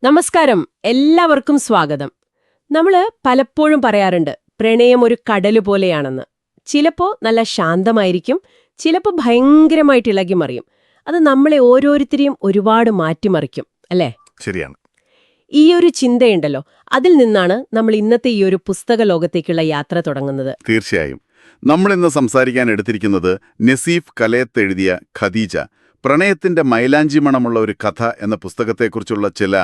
നമസ്കാരം, എല്ലാവർക്കും സ്വാഗതം. നമ്മള് പലപ്പോഴും പറയാറുണ്ട് പ്രണയം ഒരു കടല് പോലെയാണെന്ന്. ചിലപ്പോ നല്ല ശാന്തമായിരിക്കും, ചിലപ്പോ ഭയങ്കരമായിട്ട് ഇളകിമറിയും. അത് നമ്മളെ ഓരോരുത്തരെയും ഒരുപാട് മാറ്റിമറിക്കും, അല്ലേ? ശരിയാണ്. ഈ ഒരു ചിന്തയുണ്ടല്ലോ, അതിൽ നിന്നാണ് നമ്മൾ ഇന്നത്തെ ഈ ഒരു പുസ്തക ലോകത്തേക്കുള്ള യാത്ര തുടങ്ങുന്നത്. തീർച്ചയായും. നമ്മളിന്ന് സംസാരിക്കാൻ എടുത്തിരിക്കുന്നത് നസീഫ് കലയത്ത് എഴുതിയ ഖദീജ, പ്രണയത്തിന്റെ മൈലാഞ്ചി മണമുള്ള ഒരു കഥ എന്ന പുസ്തകത്തെക്കുറിച്ചുള്ള ചില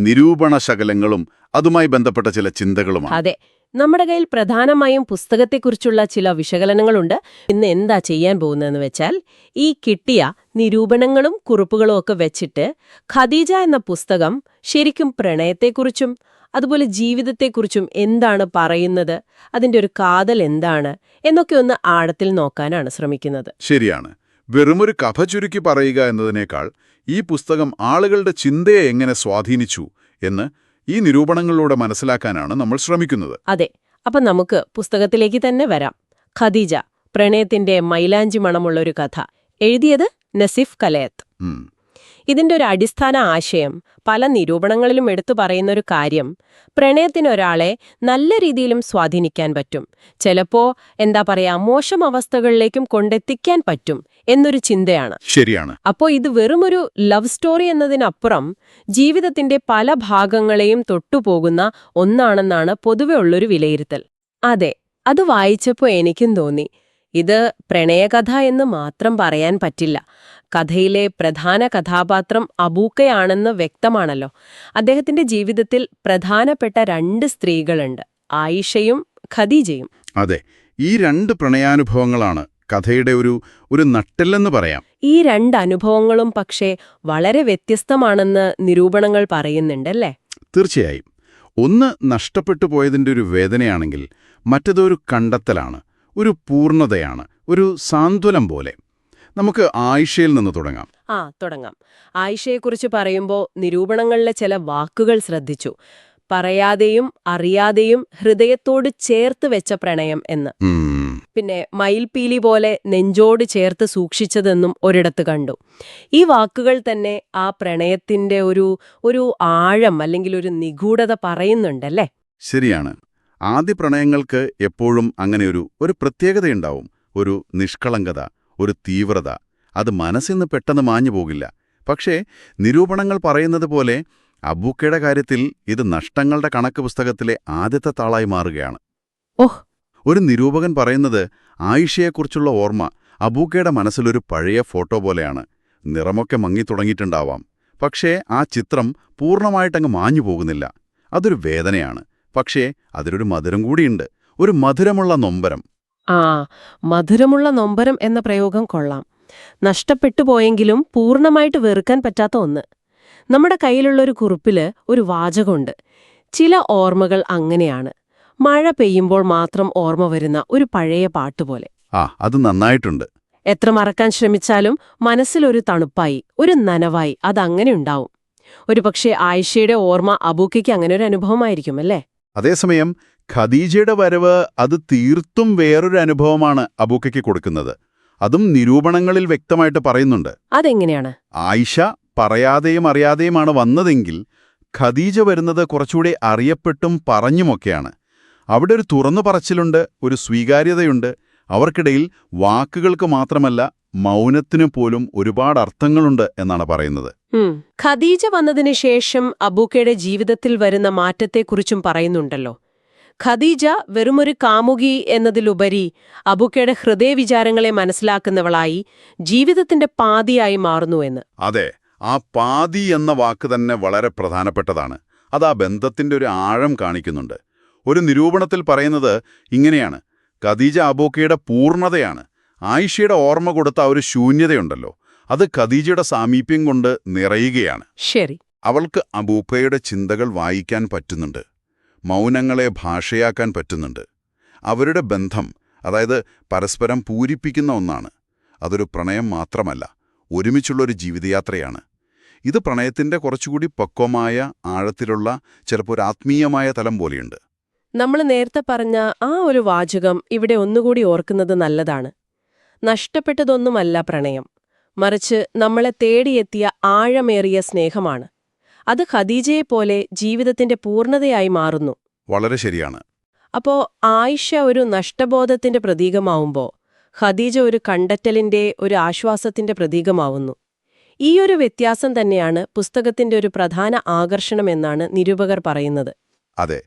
നിരൂപണ ശകലങ്ങളും അതുമായി ബന്ധപ്പെട്ട ചില ചിന്തകളുമാണ്. അതെ, നമ്മുടെ കയ്യിൽ പ്രധാനമായും പുസ്തകത്തെക്കുറിച്ചുള്ള ചില വിശകലനങ്ങളുണ്ട്. ഇന്ന് എന്താ ചെയ്യാൻ പോകുന്നതെന്ന് വെച്ചാൽ, ഈ കിട്ടിയ നിരൂപണങ്ങളും കുറിപ്പുകളും ഒക്കെ വെച്ചിട്ട് ഖദീജ എന്ന പുസ്തകം ശരിക്കും പ്രണയത്തെക്കുറിച്ചും അതുപോലെ ജീവിതത്തെക്കുറിച്ചും എന്താണ് പറയുന്നത്, അതിന്റെ ഒരു കാതൽ എന്താണ് എന്നൊക്കെ ഒന്ന് ആഴത്തിൽ നോക്കാനാണ് ശ്രമിക്കുന്നത്. ശരിയാണ്. വെറുമൊരു കഥ ചുരുക്കി പറയുക എന്നതിനേക്കാൾ ഈ പുസ്തകം ആളുകളുടെ ചിന്തയെ എങ്ങനെ സ്വാധീനിച്ചു എന്ന് ഈ നിരൂപണങ്ങളിലൂടെ മനസ്സിലാക്കാനാണ് നമ്മൾ ശ്രമിക്കുന്നത്. അതെ, അപ്പം നമുക്ക് പുസ്തകത്തിലേക്ക് തന്നെ വരാം. ഖദീജ, പ്രണയത്തിന്റെ മൈലാഞ്ചി മണമുള്ള ഒരു കഥ. എഴുതിയത് നസീഫ് കലയത്ത്. ഇതിന്റെ ഒരു അടിസ്ഥാന ആശയം, പല നിരൂപണങ്ങളിലും എടുത്തു പറയുന്നൊരു കാര്യം, പ്രണയത്തിനൊരാളെ നല്ല രീതിയിലും സ്വാധീനിക്കാൻ പറ്റും, ചിലപ്പോ മോശം അവസ്ഥകളിലേക്കും കൊണ്ടെത്തിക്കാൻ പറ്റും എന്നൊരു ചിന്തയാണ്. ശരിയാണ്. അപ്പോ ഇത് വെറുമൊരു ലവ് സ്റ്റോറി എന്നതിനപ്പുറം ജീവിതത്തിന്റെ പല ഭാഗങ്ങളെയും തൊട്ടുപോകുന്ന ഒന്നാണെന്നാണ് പൊതുവെ ഉള്ളൊരു വിലയിരുത്തൽ. അതെ, അത് വായിച്ചപ്പോൾ എനിക്കും തോന്നി, ഇത് പ്രണയകഥ എന്ന് മാത്രം പറയാൻ പറ്റില്ല. കഥയിലെ പ്രധാന കഥാപാത്രം അബൂക്കയാണെന്ന് വ്യക്തമാണല്ലോ. അദ്ദേഹത്തിന്റെ ജീവിതത്തിൽ പ്രധാനപ്പെട്ട രണ്ട് സ്ത്രീകളുണ്ട്, ആയിഷയും ഖദീജയും. അതെ, ഈ രണ്ട് പ്രണയാനുഭവങ്ങളാണ് കഥയുടെ ഒരു നട്ടെല്ലെന്ന് പറയാം. ഈ രണ്ട് അനുഭവങ്ങളും പക്ഷേ വളരെ വ്യത്യസ്തമാണെന്ന് നിരൂപണങ്ങൾ പറയുന്നുണ്ടല്ലേ? തീർച്ചയായും. ഒന്ന് നഷ്ടപ്പെട്ടു പോയതിൻ്റെ ഒരു വേദനയാണെങ്കിൽ മറ്റതൊരു കണ്ടെത്തലാണ്, ഒരു പൂർണ്ണതയാണ്, ഒരു സാന്ത്വനം പോലെ. നമുക്ക് ആയിഷയിൽ നിന്ന് തുടങ്ങാം. തുടങ്ങാം. ആയിഷയെക്കുറിച്ച് പറയുമ്പോൾ നിരൂപണങ്ങളിലെ ചില വാക്കുകൾ ശ്രദ്ധിച്ചു. പറയാതെയും അറിയാതെയും ഹൃദയത്തോട് ചേർത്ത് വെച്ച പ്രണയം എന്ന്. പിന്നെ മയിൽപീലി പോലെ നെഞ്ചോട് ചേർത്ത് സൂക്ഷിച്ചതെന്നും ഒരിടത്ത് കണ്ടു. ഈ വാക്കുകൾ തന്നെ ആ പ്രണയത്തിന്റെ ഒരു ആഴം അല്ലെങ്കിൽ ഒരു നിഗൂഢത പറയുന്നുണ്ടല്ലേ? ശരിയാണ്. ആദ്യ പ്രണയങ്ങൾക്ക് എപ്പോഴും അങ്ങനെയൊരു പ്രത്യേകതയുണ്ടാവും, ഒരു നിഷ്കളങ്കത, ഒരു തീവ്രത. അത് മനസ്സിന്ന് പെട്ടെന്ന് മാഞ്ഞു പോകില്ല. പക്ഷേ നിരൂപണങ്ങൾ പറയുന്നത് പോലെ അബൂക്കയുടെ കാര്യത്തിൽ ഇത് നഷ്ടങ്ങളുടെ കണക്ക് പുസ്തകത്തിലെ ആദ്യത്തെ താളായി മാറുകയാണ്. ഒരു നിരൂപകൻ പറയുന്നത് ആയിഷയെക്കുറിച്ചുള്ള ഓർമ്മ അബൂക്കയുടെ മനസ്സിലൊരു പഴയ ഫോട്ടോ പോലെയാണ്. നിറമൊക്കെ മങ്ങിത്തുടങ്ങിയിട്ടുണ്ടാവാം, പക്ഷേ ആ ചിത്രം പൂർണ്ണമായിട്ടങ്ങ് മാഞ്ഞു പോകുന്നില്ല. അതൊരു വേദനയാണ്, പക്ഷേ അതിലൊരു മധുരം കൂടിയുണ്ട്, ഒരു മധുരമുള്ള നൊമ്പരം. മധുരമുള്ള നൊമ്പരം എന്ന പ്രയോഗം കൊള്ളാം. നഷ്ടപ്പെട്ടു പോയെങ്കിലും പൂർണ്ണമായിട്ട് വെറുക്കാൻ പറ്റാത്ത ഒന്ന്. നമ്മുടെ കയ്യിലുള്ളൊരു കുറിപ്പില് ഒരു വാചകമുണ്ട്, ചില ഓർമ്മകൾ അങ്ങനെയാണ്, മഴ പെയ്യുമ്പോൾ മാത്രം ഓർമ്മ വരുന്ന ഒരു പഴയ പാട്ടുപോലെ. അത് നന്നായിട്ടുണ്ട്. എത്ര മറക്കാൻ ശ്രമിച്ചാലും മനസ്സിലൊരു തണുപ്പായി, ഒരു നനവായി അതങ്ങനെ ഉണ്ടാവും. ഒരുപക്ഷെ ആയിഷയുടെ ഓർമ്മ അബൂക്കയ്ക്ക് അങ്ങനെ ഒരു അനുഭവമായിരിക്കും, അല്ലേ? അതേസമയം ഖദീജയുടെ വരവ് അത് തീർത്തും വേറൊരു അനുഭവമാണ് അബൂക്കയ്ക്ക് കൊടുക്കുന്നത്. അതും നിരൂപണങ്ങളിൽ വ്യക്തമായിട്ട് പറയുന്നുണ്ട്. അതെങ്ങനെയാണ്? ആയിഷ പറയാതെയും അറിയാതെയുമാണ് വന്നതെങ്കിൽ ഖദീജ വരുന്നത് കുറച്ചുകൂടി അറിയപ്പെട്ടും പറഞ്ഞുമൊക്കെയാണ്. അവിടെ ഒരു തുറന്നു പറച്ചിലുണ്ട്, ഒരു സ്വീകാര്യതയുണ്ട്. അവർക്കിടയിൽ വാക്കുകൾക്ക് മാത്രമല്ല മൗനത്തിനു പോലും ഒരുപാട് അർത്ഥങ്ങളുണ്ട് എന്നാണ് പറയുന്നത്. ഖദീജ വന്നതിന് ശേഷം അബൂക്കയുടെ ജീവിതത്തിൽ വരുന്ന മാറ്റത്തെക്കുറിച്ചും പറയുന്നുണ്ടല്ലോ. ഖദീജ വെറുമൊരു കാമുകി എന്നതിലുപരി അബൂക്കയുടെ ഹൃദയവിചാരങ്ങളെ മനസ്സിലാക്കുന്നവളായി, ജീവിതത്തിന്റെ പാതിയായി മാറുന്നുവെന്ന്. അതെ, ആ പാതി എന്ന വാക്ക് തന്നെ വളരെ പ്രധാനപ്പെട്ടതാണ്. അത് ആ ബന്ധത്തിന്റെ ഒരു ആഴം കാണിക്കുന്നുണ്ട്. ഒരു നിരൂപണത്തിൽ പറയുന്നത് ഇങ്ങനെയാണ്, ഖദീജ അബൂക്കയുടെ പൂർണ്ണതയാണ്. ആയിഷയുടെ ഓർമ്മ കൊടുത്ത ആ ഒരു ശൂന്യതയുണ്ടല്ലോ, അത് ഖദീജയുടെ സാമീപ്യം കൊണ്ട് നിറയുകയാണ്. ശരി. അവൾക്ക് അബൂക്കയുടെ ചിന്തകൾ വായിക്കാൻ പറ്റുന്നുണ്ട്, മൗനങ്ങളെ ഭാഷയാക്കാൻ പറ്റുന്നുണ്ട്. അവരുടെ ബന്ധം, അതായത് പരസ്പരം പൂരിപ്പിക്കുന്ന ഒന്നാണ്. അതൊരു പ്രണയം മാത്രമല്ല, ഒരുമിച്ചുള്ളൊരു ജീവിതയാത്രയാണ്. ഇത് പ്രണയത്തിന്റെ കുറച്ചുകൂടി പക്വമായ, ആഴത്തിലുള്ള, ചിലപ്പോൾ ഒരു ആത്മീയമായ തലം പോലെയുണ്ട്. നമ്മൾ നേരത്തെ പറഞ്ഞ ആ ഒരു വാചകം ഇവിടെ ഒന്നുകൂടി ഓർക്കുന്നത് നല്ലതാണ്. നഷ്ടപ്പെട്ടതൊന്നുമല്ല പ്രണയം, മറിച്ച് നമ്മളെ തേടിയെത്തിയ ആഴമേറിയ സ്നേഹമാണ്. അത് ഖദീജയെപ്പോലെ ജീവിതത്തിന്റെ പൂർണ്ണതയായി മാറുന്നു. വളരെ ശരിയാണ്. അപ്പോ ആയിഷ ഒരു നഷ്ടബോധത്തിന്റെ പ്രതീകമാവുമ്പോ ഖദീജ ഒരു കണ്ടെത്തലിന്റെ, ഒരു ആശ്വാസത്തിന്റെ പ്രതീകമാവുന്നു. ഈയൊരു വ്യത്യാസം തന്നെയാണ് പുസ്തകത്തിന്റെ ഒരു പ്രധാന ആകർഷണമെന്നാണ് നിരൂപകർ പറയുന്നത്. അതെ,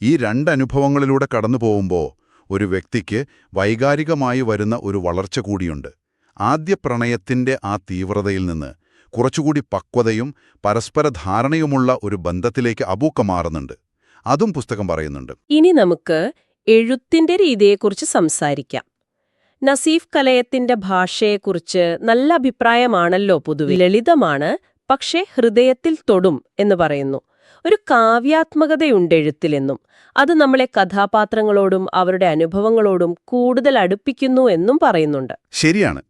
ഈ രണ്ടനുഭവങ്ങളിലൂടെ കടന്നു പോകുമ്പോൾ ഒരു വ്യക്തിക്ക് വൈകാരികമായി വരുന്ന ഒരു വളർച്ച കൂടിയുണ്ട്. ആദ്യ പ്രണയത്തിന്റെ ആ തീവ്രതയിൽ നിന്ന് കുറച്ചുകൂടി പക്വതയും പരസ്പര ധാരണയുമുള്ള ഒരു ബന്ധത്തിലേക്ക് അബൂക്ക മാറുന്നുണ്ട്. അതും പുസ്തകം പറയുന്നുണ്ട്. ഇനി നമുക്ക് എഴുത്തിന്റെ രീതിയെക്കുറിച്ച് സംസാരിക്കാം. നസീഫ് കലയത്തിന്റെ ഭാഷയെക്കുറിച്ച് നല്ല അഭിപ്രായമാണല്ലോ പൊതുവെ. ലളിതമാണ്, പക്ഷേ ഹൃദയത്തിൽ തൊടും എന്ന് പറയുന്നു. ഒരു കാവ്യാത്മകതയുണ്ട് എഴുത്തിലെന്നും അത് നമ്മളെ കഥാപാത്രങ്ങളോടും അവരുടെ അനുഭവങ്ങളോടും കൂടുതൽ അടുപ്പിക്കുന്നു എന്നും പറയുന്നുണ്ട്. ശരിയാണ്.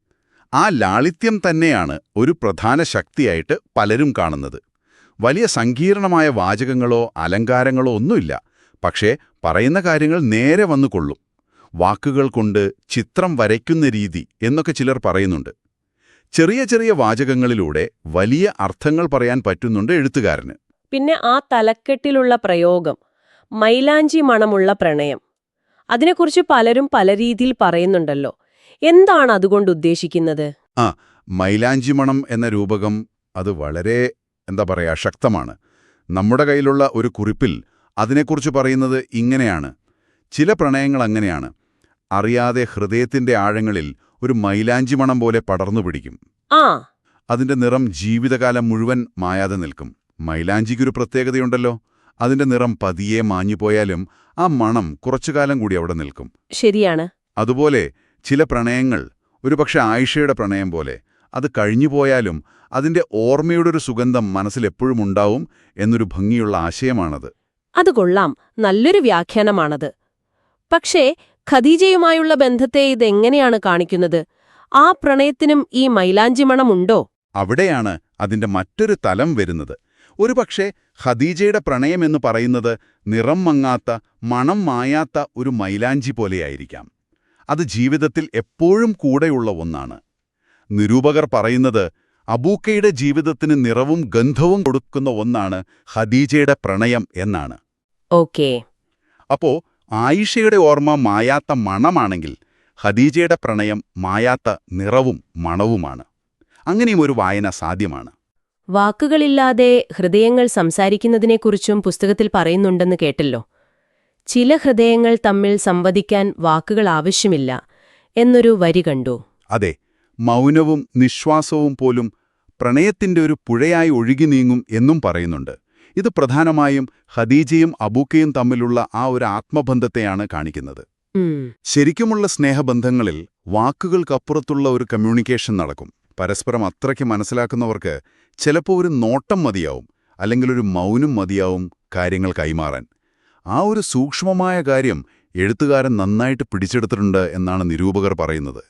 ആ ലാളിത്യം തന്നെയാണ് ഒരു പ്രധാന ശക്തിയായിട്ട് പലരും കാണുന്നത്. വലിയ സങ്കീർണമായ വാചകങ്ങളോ അലങ്കാരങ്ങളോ ഒന്നുമില്ല, പക്ഷേ പറയുന്ന കാര്യങ്ങൾ നേരെ വന്നു കൊള്ളും. വാക്കുകൾ കൊണ്ട് ചിത്രം വരയ്ക്കുന്ന രീതി എന്നൊക്കെ ചിലർ പറയുന്നുണ്ട്. ചെറിയ ചെറിയ വാചകങ്ങളിലൂടെ വലിയ അർത്ഥങ്ങൾ പറയാൻ പറ്റുന്നുണ്ട് എഴുത്തുകാരന്. പിന്നെ ആ തലക്കെട്ടിലുള്ള പ്രയോഗം, മൈലാഞ്ചി മണമുള്ള പ്രണയം, അതിനെക്കുറിച്ച് പലരും പല രീതിയിൽ പറയുന്നുണ്ടല്ലോ. എന്താണ് അതുകൊണ്ട് ഉദ്ദേശിക്കുന്നത്? മൈലാഞ്ചി മണം എന്ന രൂപകം അത് വളരെ ശക്തമാണ്. നമ്മുടെ കയ്യിലുള്ള ഒരു കുറിപ്പിൽ അതിനെക്കുറിച്ച് പറയുന്നത് ഇങ്ങനെയാണ്: ചില പ്രണയങ്ങൾ അങ്ങനെയാണ്, അറിയാതെ ഹൃദയത്തിന്റെ ആഴങ്ങളിൽ ഒരു മൈലാഞ്ചി മണം പോലെ പടർന്നു പിടിക്കും. അതിന്റെ നിറം ജീവിതകാലം മുഴുവൻ മായാതെ നിൽക്കും. മൈലാഞ്ചിക്കൊരു പ്രത്യേകതയുണ്ടല്ലോ, അതിന്റെ നിറം പതിയെ മാഞ്ഞുപോയാലും ആ മണം കുറച്ചുകാലം കൂടി അവിടെ നിൽക്കും. ശരിയാണ്. അതുപോലെ ചില പ്രണയങ്ങൾ, ഒരുപക്ഷെ ആയിഷയുടെ പ്രണയം പോലെ, അത് കഴിഞ്ഞുപോയാലും അതിന്റെ ഓർമ്മയുടെ ഒരു സുഗന്ധം മനസ്സിലെപ്പോഴും ഉണ്ടാവും എന്നൊരു ഭംഗിയുള്ള ആശയമാണത്. അത് കൊള്ളാം, നല്ലൊരു വ്യാഖ്യാനമാണത്. പക്ഷേ ഖദീജയുമായുള്ള ബന്ധത്തെ ഇതെങ്ങനെയാണ് കാണിക്കുന്നത്? ആ പ്രണയത്തിനും ഈ മൈലാഞ്ചി മണമുണ്ടോ? അവിടെയാണ് അതിന്റെ മറ്റൊരു തലം വരുന്നത്. ഒരുപക്ഷെ ഖദീജയുടെ പ്രണയമെന്ന് പറയുന്നത് നിറം മങ്ങാത്ത, മണം മായാത്ത ഒരു മൈലാഞ്ചി പോലെയായിരിക്കാം. അത് ജീവിതത്തിൽ എപ്പോഴും കൂടെയുള്ള ഒന്നാണ്. നിരൂപകർ പറയുന്നത് അബൂക്കയുടെ ജീവിതത്തിന് നിറവും ഗന്ധവും കൊടുക്കുന്ന ഒന്നാണ് ഖദീജയുടെ പ്രണയം എന്നാണ്. ഓക്കേ. അപ്പോ ആയിഷയുടെ ഓർമ്മ മായാത്ത മണമാണെങ്കിൽ ഖദീജയുടെ പ്രണയം മായാത്ത നിറവും മണവുമാണ്. അങ്ങനെയും ഒരു വായന സാധ്യമാണ്. വാക്കുകളില്ലാതെ ഹൃദയങ്ങൾ സംസാരിക്കുന്നതിനെക്കുറിച്ചും പുസ്തകത്തിൽ പറയുന്നുണ്ടെന്ന് കേട്ടല്ലോ. ചില ഹൃദയങ്ങൾ തമ്മിൽ സംവദിക്കാൻ വാക്കുകൾ ആവശ്യമില്ല എന്നൊരു വരി കണ്ടു. അതെ, മൗനവും നിശ്വാസവും പോലും പ്രണയത്തിന്റെ ഒരു പുഴയായി ഒഴുകി നീങ്ങും എന്നും പറയുന്നുണ്ട്. ഇത് പ്രധാനമായും ഖദീജയും അബൂക്കയും തമ്മിലുള്ള ആ ഒരു ആത്മബന്ധത്തെയാണ് കാണിക്കുന്നത്. ശരിക്കുമുള്ള സ്നേഹബന്ധങ്ങളിൽ വാക്കുകൾക്കപ്പുറത്തുള്ള ഒരു കമ്മ്യൂണിക്കേഷൻ നടക്കും. പരസ്പരം അത്രയ്ക്ക് മനസ്സിലാക്കുന്നവർക്ക് ചിലപ്പോൾ ഒരു നോട്ടം മതിയാവും, അല്ലെങ്കിൽ ഒരു മൗനം മതിയാവും കാര്യങ്ങൾ കൈമാറാൻ. ആ ഒരു സൂക്ഷ്മമായ കാര്യം എഴുത്തുകാരൻ നന്നായിട്ട് പിടിച്ചെടുത്തിട്ടുണ്ട് എന്നാണ് നിരൂപകർ പറയുന്നത്.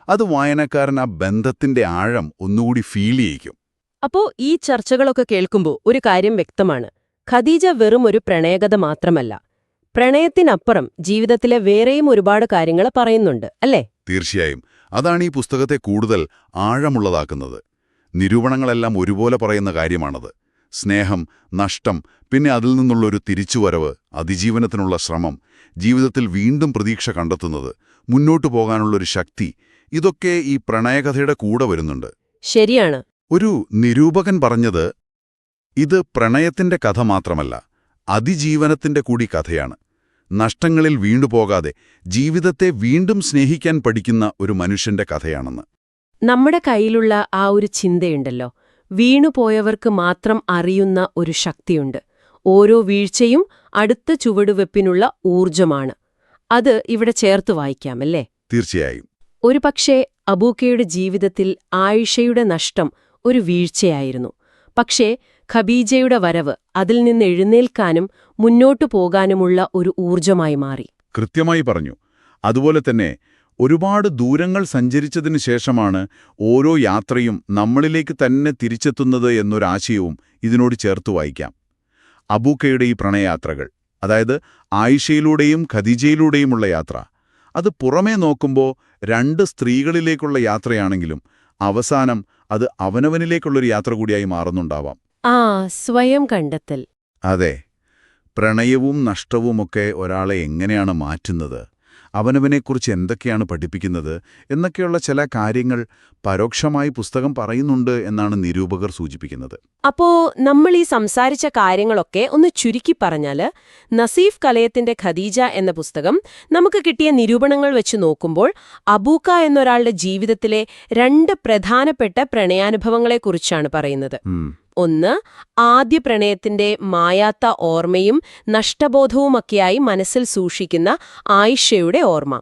അത് വായനക്കാരൻ ആ ബന്ധത്തിന്റെ ആഴം ഒന്നുകൂടി ഫീൽ ചെയ്യിക്കും. അപ്പോ ഈ ചർച്ചകളൊക്കെ കേൾക്കുമ്പോൾ ഒരു കാര്യം വ്യക്തമാണ്. ഖദീജ വെറും ഒരു പ്രണയകഥ മാത്രമല്ല. പ്രണയത്തിനപ്പുറം ജീവിതത്തിലെ വേറെയും ഒരുപാട് കാര്യങ്ങൾ പറയുന്നുണ്ട്, അല്ലേ? തീർച്ചയായും. അതാണ് ഈ പുസ്തകത്തെ കൂടുതൽ ആഴമുള്ളതാക്കുന്നത്. നിരൂപണങ്ങളെല്ലാം ഒരുപോലെ പറയുന്ന കാര്യമാണത്. സ്നേഹം, നഷ്ടം, പിന്നെ അതിൽ നിന്നുള്ളൊരു തിരിച്ചുവരവ്, അതിജീവനത്തിനുള്ള ശ്രമം, ജീവിതത്തിൽ വീണ്ടും പ്രതീക്ഷ കണ്ടെത്തുന്നത്, മുന്നോട്ടു പോകാനുള്ളൊരു ശക്തി, ഇതൊക്കെ ഈ പ്രണയകഥയുടെ കൂടെ വരുന്നുണ്ട്. ശരിയാണ്. ഒരു നിരൂപകൻ പറഞ്ഞത്, ഇത് പ്രണയത്തിന്റെ കഥ മാത്രമല്ല, അതിജീവനത്തിന്റെ കൂടി കഥയാണ്. നഷ്ടങ്ങളിൽ വീണ്ടുപോകാതെ ജീവിതത്തെ വീണ്ടും സ്നേഹിക്കാൻ പഠിക്കുന്ന ഒരു മനുഷ്യന്റെ കഥയാണെന്ന്. നമ്മുടെ കയ്യിലുള്ള ആ ഒരു ചിന്തയുണ്ടല്ലോ, വീണുപോയവർക്ക് മാത്രം അറിയുന്ന ഒരു ശക്തിയുണ്ട്. ഓരോ വീഴ്ചയും അടുത്ത ചുവടുവെപ്പിനുള്ള ഊർജമാണ്. അത് ഇവിടെ ചേർത്ത് വായിക്കാമല്ലേ? തീർച്ചയായും. ഒരുപക്ഷേ അബൂക്കയുടെ ജീവിതത്തിൽ ആയിഷയുടെ നഷ്ടം ഒരു വീഴ്ചയായിരുന്നു. പക്ഷേ ഖദീജയുടെ വരവ് അതിൽ നിന്ന് എഴുന്നേൽക്കാനും മുന്നോട്ടു പോകാനുമുള്ള ഒരു ഊർജമായി മാറി. കൃത്യമായി പറഞ്ഞു. അതുപോലെ തന്നെ ഒരുപാട് ദൂരങ്ങൾ സഞ്ചരിച്ചതിനു ശേഷമാണ് ഓരോ യാത്രയും നമ്മളിലേക്ക് തന്നെ തിരിച്ചെത്തുന്നത് എന്നൊരാശയവും ഇതിനോട് ചേർത്തു വായിക്കാം. അബൂക്കയുടെ ഈ പ്രണയയാത്രകൾ, അതായത് ആയിഷയിലൂടെയും ഖദീജയിലൂടെയുമുള്ള യാത്ര, അത് പുറമേ നോക്കുമ്പോൾ രണ്ട് സ്ത്രീകളിലേക്കുള്ള യാത്രയാണെങ്കിലും അവസാനം അത് അവനവനിലേക്കുള്ളൊരു യാത്ര കൂടിയായി മാറുന്നുണ്ടാവാം. ആ സ്വയം കണ്ടെത്തൽ. അതെ. പ്രണയവും നഷ്ടവുമൊക്കെ ഒരാളെ എങ്ങനെയാണ് മാറ്റുന്നത്, അവനവനെക്കുറിച്ച് എന്തൊക്കെയാണ് പഠിപ്പിക്കുന്നത് എന്നൊക്കെയുള്ള ചില കാര്യങ്ങൾ പരോക്ഷമായി പുസ്തകം പറയുന്നുണ്ട് എന്നാണ് നിരൂപകർ സൂചിപ്പിക്കുന്നത്. അപ്പോ നമ്മൾ ഈ സംസാരിച്ച കാര്യങ്ങളൊക്കെ ഒന്ന് ചുരുക്കി പറഞ്ഞാല്, നസീഫ് കലയത്തിന്റെ ഖദീജ എന്ന പുസ്തകം നമുക്ക് കിട്ടിയ നിരൂപണങ്ങൾ വെച്ച് നോക്കുമ്പോൾ അബൂക്ക എന്നൊരാളുടെ ജീവിതത്തിലെ 2 പ്രധാനപ്പെട്ട പ്രണയാനുഭവങ്ങളെക്കുറിച്ചാണ് പറയുന്നത്. ഒന്ന്, ആദ്യ പ്രണയത്തിന്റെ മായാത്ത ഓർമ്മയും നഷ്ടബോധവുമൊക്കെയായി മനസ്സിൽ സൂക്ഷിക്കുന്ന ആയിഷയുടെ ഓർമ്മ.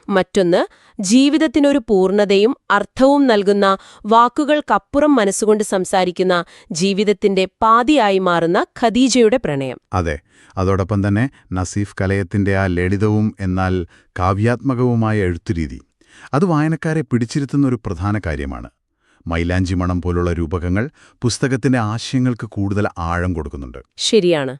മറ്റൊന്ന്, ജീവിതത്തിനൊരു പൂർണ്ണതയും അർത്ഥവും നൽകുന്ന, വാക്കുകൾക്കപ്പുറം മനസ്സുകൊണ്ട് സംസാരിക്കുന്ന, ജീവിതത്തിന്റെ പാതിയായി മാറുന്ന ഖദീജയുടെ പ്രണയം. അതെ. അതോടൊപ്പം തന്നെ നസീഫ് കലയത്തിന്റെ ആ ലളിതവും എന്നാൽ കാവ്യാത്മകവുമായ എഴുത്തുരീതി, അത് വായനക്കാരെ പിടിച്ചിരുത്തുന്ന ഒരു പ്രധാന കാര്യമാണ്. മൈലാഞ്ചി മണം പോലുള്ള രൂപകങ്ങൾ പുസ്തകത്തിന്റെ ആശയങ്ങൾക്ക് കൂടുതൽ ആഴം കൊടുക്കുന്നുണ്ട്. ശരിയാണ്.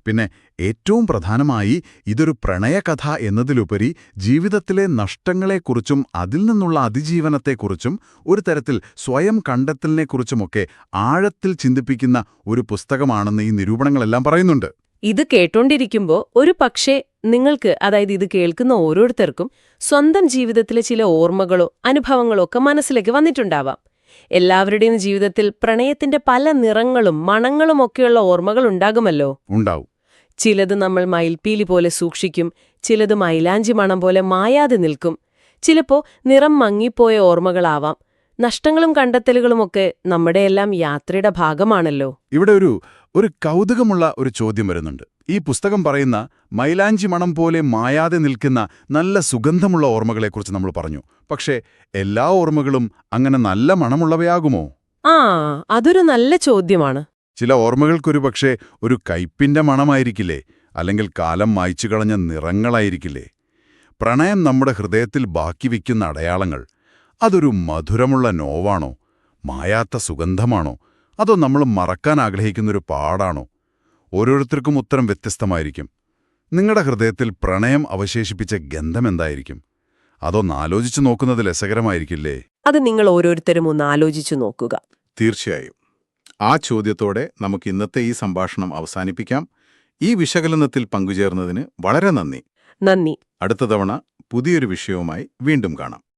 പിന്നെ ഏറ്റവും പ്രധാനമായി ഇതൊരു പ്രണയകഥ എന്നതിലുപരി ജീവിതത്തിലെ നഷ്ടങ്ങളെക്കുറിച്ചും അതിൽ നിന്നുള്ള അതിജീവനത്തെക്കുറിച്ചും ഒരു തരത്തിൽ സ്വയം കണ്ടെത്തലിനെക്കുറിച്ചുമൊക്കെ ആഴത്തിൽ ചിന്തിപ്പിക്കുന്ന ഒരു പുസ്തകമാണെന്ന് ഈ നിരൂപണങ്ങളെല്ലാം പറയുന്നുണ്ട്. ഇത് കേട്ടോണ്ടിരിക്കുമ്പോൾ ഒരു പക്ഷേ നിങ്ങൾക്ക്, അതായത് ഇത് കേൾക്കുന്ന ഓരോരുത്തർക്കും സ്വന്തം ജീവിതത്തിലെ ചില ഓർമ്മകളോ അനുഭവങ്ങളോ ഒക്കെ മനസ്സിലേക്ക് വന്നിട്ടുണ്ടാവാം. എല്ലാവരുടെയും ജീവിതത്തിൽ പ്രണയത്തിന്റെ പല നിറങ്ങളും മണങ്ങളുമൊക്കെയുള്ള ഓർമ്മകൾ ഉണ്ടാകുമല്ലോ. ഉണ്ടാവും. ചിലത് നമ്മൾ മയിൽപ്പീലി പോലെ സൂക്ഷിക്കും, ചിലത് മൈലാഞ്ചി മണം പോലെ മായാതെ നിൽക്കും, ചിലപ്പോ നിറം മങ്ങിപ്പോയ ഓർമ്മകളാവാം. നഷ്ടങ്ങളും കണ്ടെത്തലുകളുമൊക്കെ നമ്മുടെയെല്ലാം യാത്രയുടെ ഭാഗമാണല്ലോ. ഇവിടെ ഒരു കൗതുകമുള്ള ഒരു ചോദ്യം വരുന്നുണ്ട്. ഈ പുസ്തകം പറയുന്ന മൈലാഞ്ചി മണം പോലെ മായാതെ നിൽക്കുന്ന നല്ല സുഗന്ധമുള്ള ഓർമ്മകളെക്കുറിച്ച് നമ്മൾ പറഞ്ഞു. പക്ഷേ എല്ലാ ഓർമ്മകളും അങ്ങനെ നല്ല മണമുള്ളവയാകുമോ? അതൊരു നല്ല ചോദ്യമാണ്. ചില ഓർമ്മകൾക്കൊരു പക്ഷേ ഒരു കയ്പിന്റെ മണമായിരിക്കില്ലേ, അല്ലെങ്കിൽ കാലം മായ്ച്ചു കളഞ്ഞ നിറങ്ങളായിരിക്കില്ലേ? പ്രണയം നമ്മുടെ ഹൃദയത്തിൽ ബാക്കി വയ്ക്കുന്ന അടയാളങ്ങൾ, അതൊരു മധുരമുള്ള നോവാണോ, മായാത്ത സുഗന്ധമാണോ, അതോ നമ്മൾ മറക്കാൻ ആഗ്രഹിക്കുന്നൊരു പാടാണോ? ഓരോരുത്തർക്കും ഉത്തരം വ്യത്യസ്തമായിരിക്കും. നിങ്ങളുടെ ഹൃദയത്തിൽ പ്രണയം അവശേഷിപ്പിച്ച ഗന്ധമെന്തായിരിക്കും? അതൊന്ന് ആലോചിച്ചു നോക്കുന്നത് രസകരമായിരിക്കില്ലേ? അത് നിങ്ങൾ ഓരോരുത്തരും ഒന്ന് ആലോചിച്ചു നോക്കുക. തീർച്ചയായും. ആ ചോദ്യത്തോടെ നമുക്ക് ഇന്നത്തെ ഈ സംഭാഷണം അവസാനിപ്പിക്കാം. ഈ വിശകലനത്തിൽ പങ്കുചേർന്നതിന് വളരെ നന്ദി. നന്ദി. അടുത്ത തവണ പുതിയൊരു വിഷയവുമായി വീണ്ടും കാണാം.